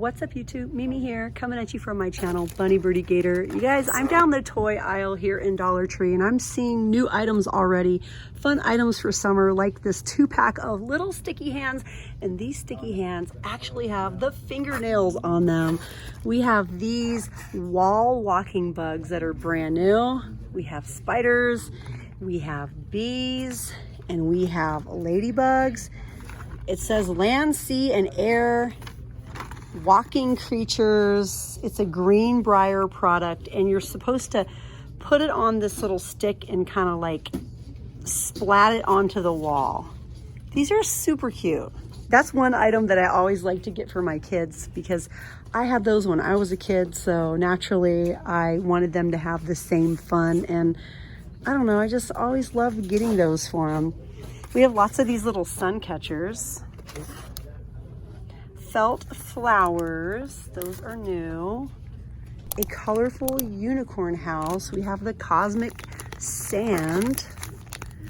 What's up YouTube? Mimi here, coming at you from my channel, Bunny Birdy Gator. You guys, I'm down the toy aisle here in Dollar Tree and I'm seeing new items already. Fun items for summer, like this 2-pack of little sticky hands. And these sticky hands actually have the fingernails on them. We have these wall walking bugs that are brand new. We have spiders, we have bees, and we have ladybugs. It says land, sea, and air. Walking creatures. It's a Greenbrier product and you're supposed to put it on this little stick and kind of like splat it onto the wall. These are super cute. That's one item that I always like to get for my kids because I had those when I was a kid, so naturally I wanted them to have the same fun, and I don't know, I just always loved getting those for them. We have lots of these little sun catchers. Felt flowers, those are new. A colorful unicorn house. We have the cosmic sand.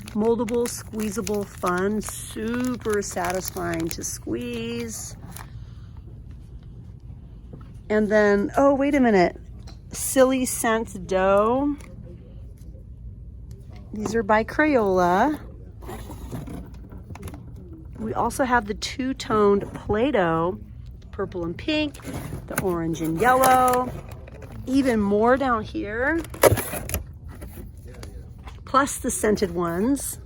Moldable, squeezable fun, super satisfying to squeeze. And then, oh, wait a minute. Silly Scents dough. These are by Crayola. We also have the two-toned Play-Doh, purple and pink, the orange and yellow, even more down here, plus the scented ones.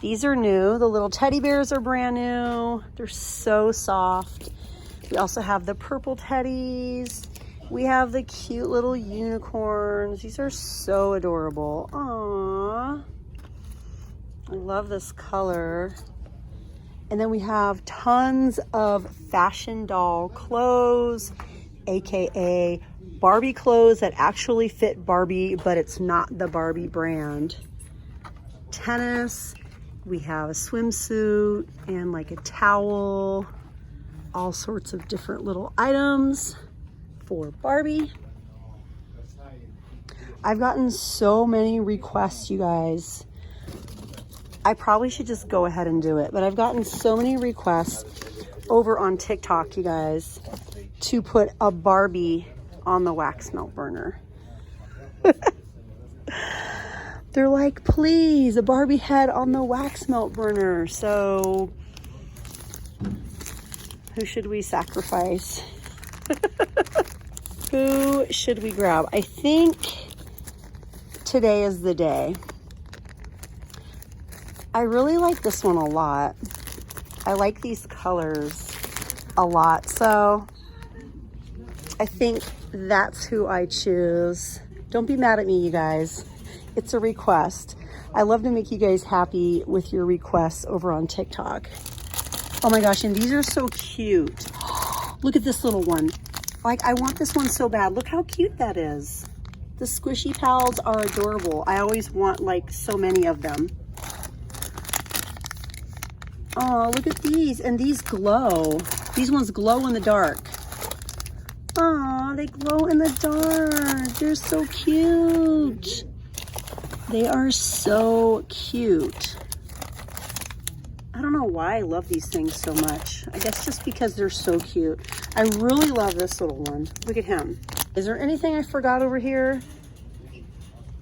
These are new. The little teddy bears are brand new. They're so soft. We also have the purple teddies. We have the cute little unicorns. These are so adorable. Aww. I love this color. And then we have tons of fashion doll clothes, AKA Barbie clothes that actually fit Barbie, but it's not the Barbie brand. Tennis, we have a swimsuit and like a towel, all sorts of different little items for Barbie. I've gotten so many requests, you guys. I probably should just go ahead and do it, but I've gotten so many requests over on TikTok, you guys, to put a Barbie on the wax melt burner. They're like, please, a Barbie head on the wax melt burner. So who should we sacrifice? Who should we grab? I think today is the day. I really like this one a lot. I like these colors a lot. So I think that's who I choose. Don't be mad at me, you guys. It's a request. I love to make you guys happy with your requests over on TikTok. Oh my gosh, and these are so cute. Look at this little one. Like, I want this one so bad. Look how cute that is. The squishy pals are adorable. I always want like so many of them. Oh, look at these. And these glow. These ones glow in the dark. Oh, they glow in the dark. They're so cute. They are so cute. I don't know why I love these things so much. I guess just because they're so cute. I really love this little one. Look at him. Is there anything I forgot over here?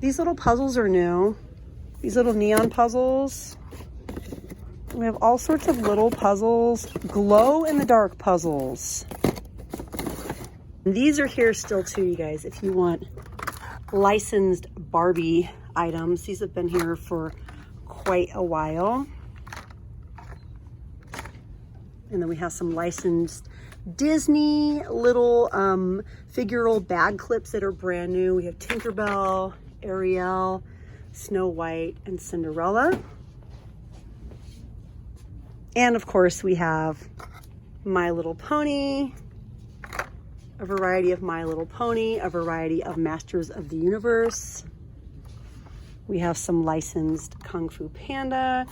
These little puzzles are new. These little neon puzzles. We have all sorts of little puzzles, glow in the dark puzzles. And these are here still too, you guys, if you want licensed Barbie items. These have been here for quite a while. And then we have some licensed Disney little figural bag clips that are brand new. We have Tinkerbell, Ariel, Snow White, and Cinderella. And of course we have My Little Pony, a variety of My Little Pony, a variety of Masters of the Universe. We have some licensed Kung Fu Panda.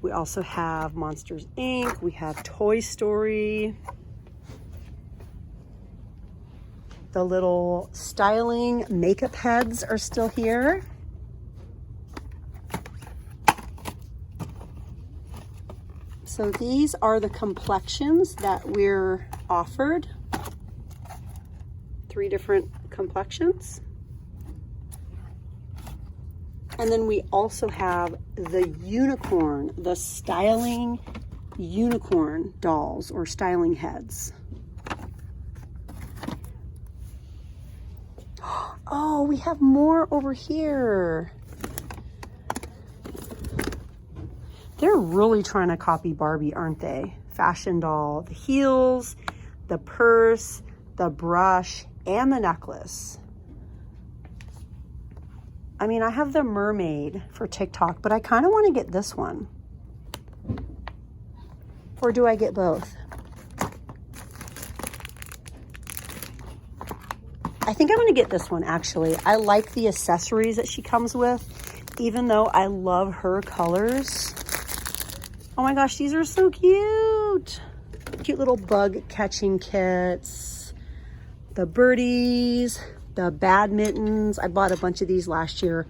We also have Monsters, Inc. We have Toy Story. The little styling makeup heads are still here. So these are the complexions that we're offered. 3 different complexions. And then we also have the unicorn, the styling unicorn dolls or styling heads. Oh, we have more over here. They're really trying to copy Barbie, aren't they? Fashion doll, the heels, the purse, the brush, and the necklace. I mean, I have the mermaid for TikTok, but I kind of want to get this one. Or do I get both? I think I'm going to get this one, actually. I like the accessories that she comes with, even though I love her colors. Oh my gosh, these are so cute. Cute little bug catching kits. The birdies, the badmintons. I bought a bunch of these last year.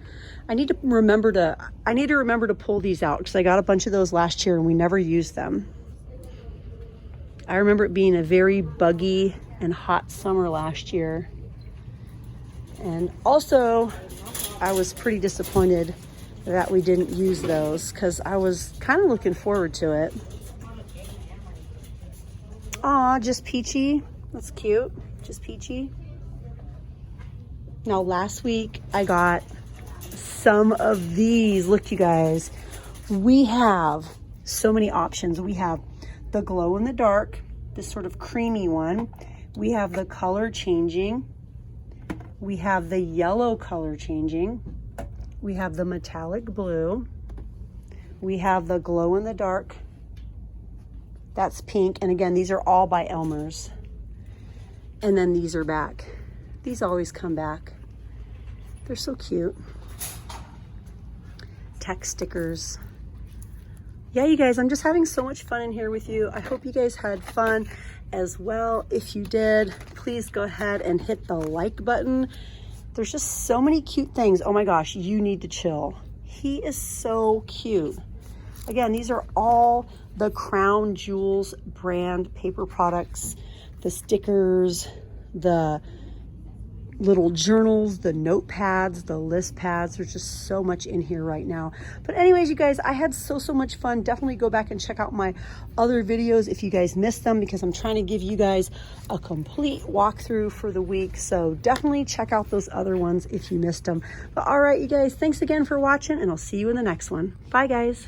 I need to remember to pull these out because I got a bunch of those last year and we never used them. I remember it being a very buggy and hot summer last year. And also, I was pretty disappointed that we didn't use those because I was kind of looking forward to it. Aw, just peachy. That's cute. Just peachy. Now, last week I got some of these. Look, you guys, we have so many options. We have the glow in the dark, this sort of creamy one. We have the color changing. We have the yellow color changing. We have the metallic blue. We have the glow in the dark. That's pink. And again, these are all by Elmer's. And then these are back. These always come back. They're so cute. Text stickers. Yeah, you guys, I'm just having so much fun in here with you. I hope you guys had fun as well. If you did, please go ahead and hit the like button. There's just so many cute things. Oh my gosh, you need to chill. He is so cute. Again, these are all the Crown Jewels brand paper products, the stickers, the little journals, the notepads, the list pads. There's just so much in here right now. But anyways, you guys, I had so much fun. Definitely go back and check out my other videos if you guys missed them, because I'm trying to give you guys a complete walkthrough for the week. So definitely check out those other ones if you missed them. But all right, you guys, thanks again for watching, and I'll see you in the next one. Bye, guys.